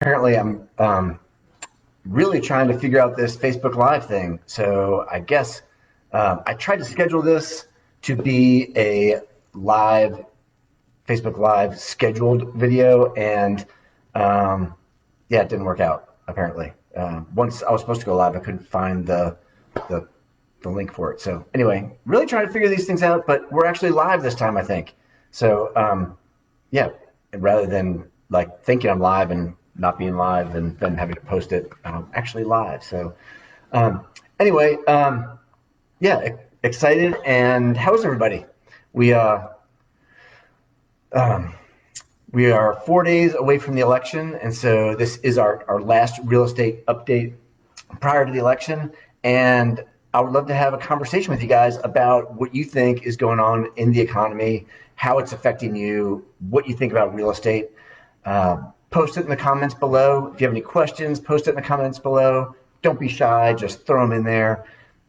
Apparently, I'm really trying to figure out this Facebook Live thing. So I guess I tried to schedule this to be a live Facebook Live scheduled video, and um, yeah, it didn't work out. Apparently, once I was supposed to go live, I couldn't find the the link for it. So anyway, really trying to figure these things out, but we're actually live this time, I think. So yeah, rather than like thinking I'm live and not being live and then having to post it, I'm actually live. So um, anyway, yeah, excited. And how's everybody? We um, we are 4 days away from the election, and so this is our last real estate update prior to the election. And I would love to have a conversation with you guys about what you think is going on in the economy, how it's affecting you, what you think about real estate. Post it in the comments below. If you have any questions, post it in the comments below. Don't be shy, just throw them in there,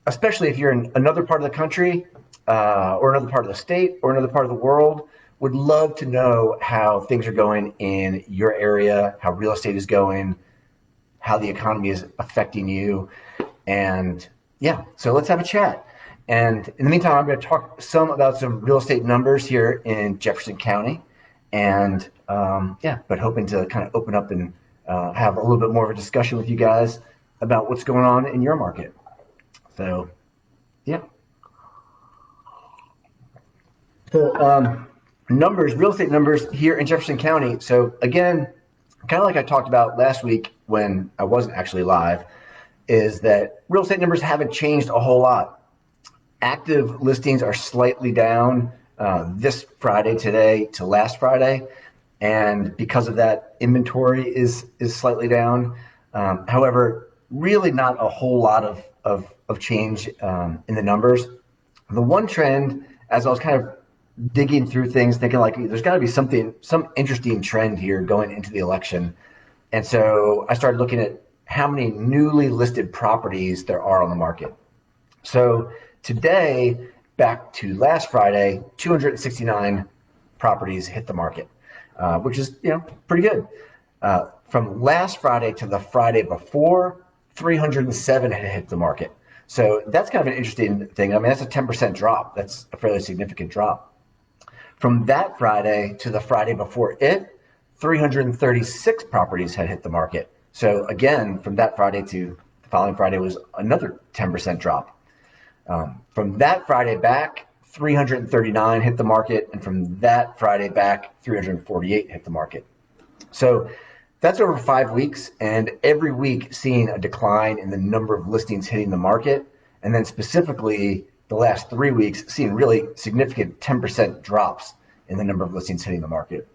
especially if you're in another part of the country or another part of the state or another part of the world. Would love to know how things are going in your area, how real estate is going, how the economy is affecting you. And yeah, so let's have a chat. And in the meantime, I'm going to talk some about some real estate numbers here in Jefferson County. And yeah, but hoping to kind of open up and have a little bit more of a discussion with you guys about what's going on in your market. So yeah. So numbers, real estate numbers here in Jefferson County. So again, kind of like I talked about last week when I wasn't actually live, is that real estate numbers haven't changed a whole lot. Active listings are slightly down this Friday today to last Friday, and because of that, inventory is slightly down. However, really not a whole lot of change in the numbers. The one trend, as I was kind of digging through things, thinking like there's got to be some interesting trend here going into the election, and so I started looking at how many newly listed properties there are on the market. So today, back to last Friday, 269 properties hit the market, which is pretty good. From last Friday to the Friday before, 307 had hit the market. So that's kind of an interesting thing. I mean, that's a 10% drop. That's a fairly significant drop. From that Friday to the Friday before it, 336 properties had hit the market. So again, from that Friday to the following Friday was another 10% drop. From that Friday back, 339 hit the market, and from that Friday back, 348 hit the market. So that's over 5 weeks, and every week seeing a decline in the number of listings hitting the market, and then specifically the last 3 weeks seeing really significant 10% drops in the number of listings hitting the market.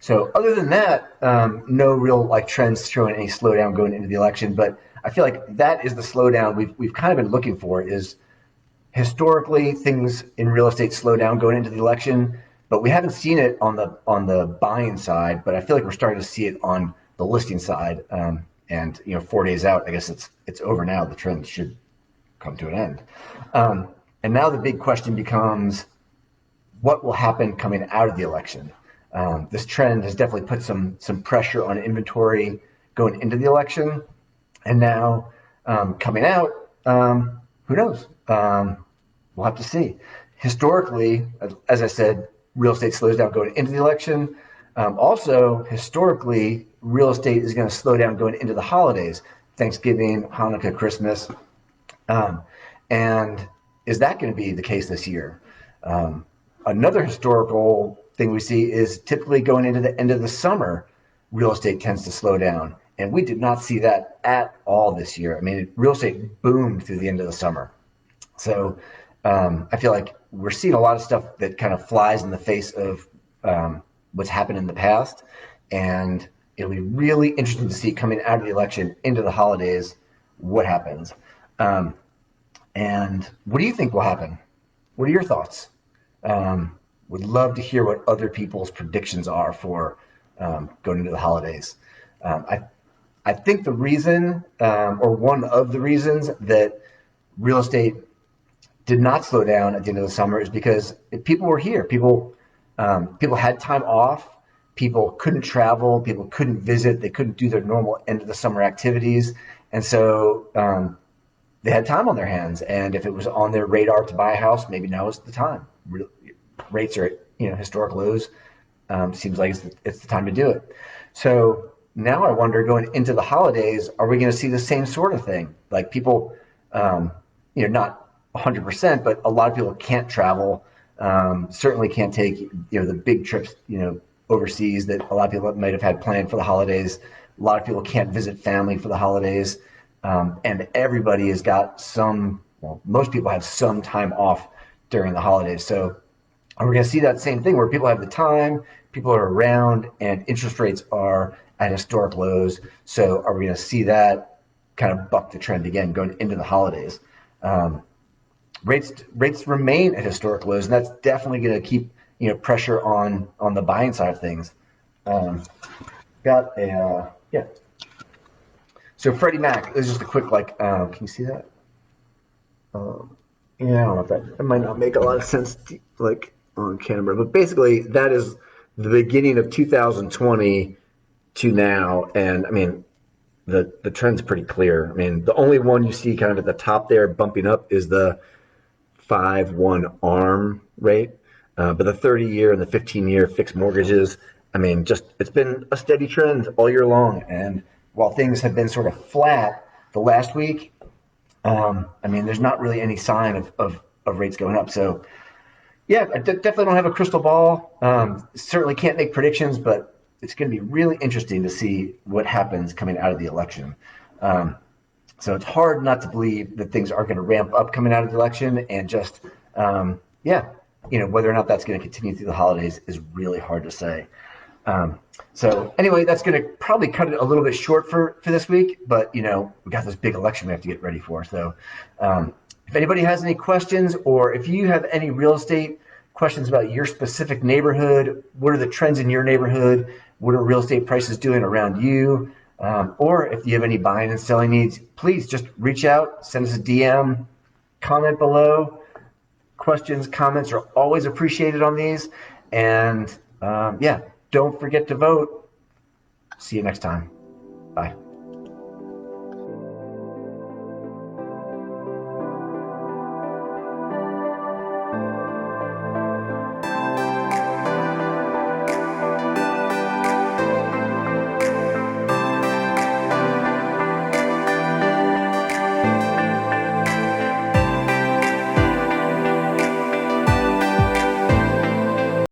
So other than that, no real like trends showing any slowdown going into the election. But I feel like that is the slowdown we've kind of been looking for. Is historically things in real estate slow down going into the election, but we haven't seen it on the buying side. But I feel like we're starting to see it on the listing side. And 4 days out, I guess it's over now. The trend should come to an end. And now the big question becomes, what will happen coming out of the election? This trend has definitely put some pressure on inventory going into the election, and now coming out, who knows? We'll have to see. Historically, as I said, real estate slows down going into the election. Also, historically, real estate is going to slow down going into the holidays, Thanksgiving, Hanukkah, Christmas. And is that going to be the case this year? Another historical thing we see is typically going into the end of the summer, real estate tends to slow down. And we did not see that at all this year. I mean, real estate boomed through the end of the summer. So I feel like we're seeing a lot of stuff that kind of flies in the face of what's happened in the past. And it'll be really interesting to see coming out of the election into the holidays what happens. And what do you think will happen? What are your thoughts? Would love to hear what other people's predictions are for going into the holidays. I think the reason, or one of the reasons that real estate did not slow down at the end of the summer is because people were here. People had time off. people couldn't travel, people couldn't visit, they couldn't do their normal end of the summer activities, and so they had time on their hands. And if it was on their radar to buy a house, maybe now is the time. Rates are at historic lows. Seems like it's the time to do it. So now I wonder, going into the holidays, are we going to see the same sort of thing? Like people, not 100%, but a lot of people can't travel. Certainly can't take the big trips overseas that a lot of people might have had planned for the holidays. A lot of people can't visit family for the holidays, and everybody has got most people have some time off during the holidays. So we're going to see that same thing where people have the time, people are around, and interest rates are at historic lows. So are we going to see that kind of buck the trend again going into the holidays? Rates remain at historic lows, and that's definitely going to keep pressure on the buying side of things. Got a yeah. So Freddie Mac is just a quick can you see that? Yeah, I don't know if that might not make a lot of sense on camera, but basically that is the beginning of 2020 to now, and I mean the trend's pretty clear. I mean the only one you see kind of at the top there bumping up is the 5/1 ARM rate, but the 30-year and the 15-year fixed mortgages, I mean, it's been a steady trend all year long. And while things have been sort of flat the last week, I mean, there's not really any sign of rates going up. So, yeah, I definitely don't have a crystal ball. Certainly can't make predictions, but it's going to be really interesting to see what happens coming out of the election. So it's hard not to believe that things are going to ramp up coming out of the election, and just, whether or not that's going to continue through the holidays is really hard to say. So anyway, that's going to probably cut it a little bit short for this week, but we got this big election we have to get ready for. So if anybody has any questions, or if you have any real estate questions about your specific neighborhood, what are the trends in your neighborhood? What are real estate prices doing around you? Or if you have any buying and selling needs, please just reach out, send us a DM, comment below. Questions, comments are always appreciated on these. And don't forget to vote. See you next time. Bye.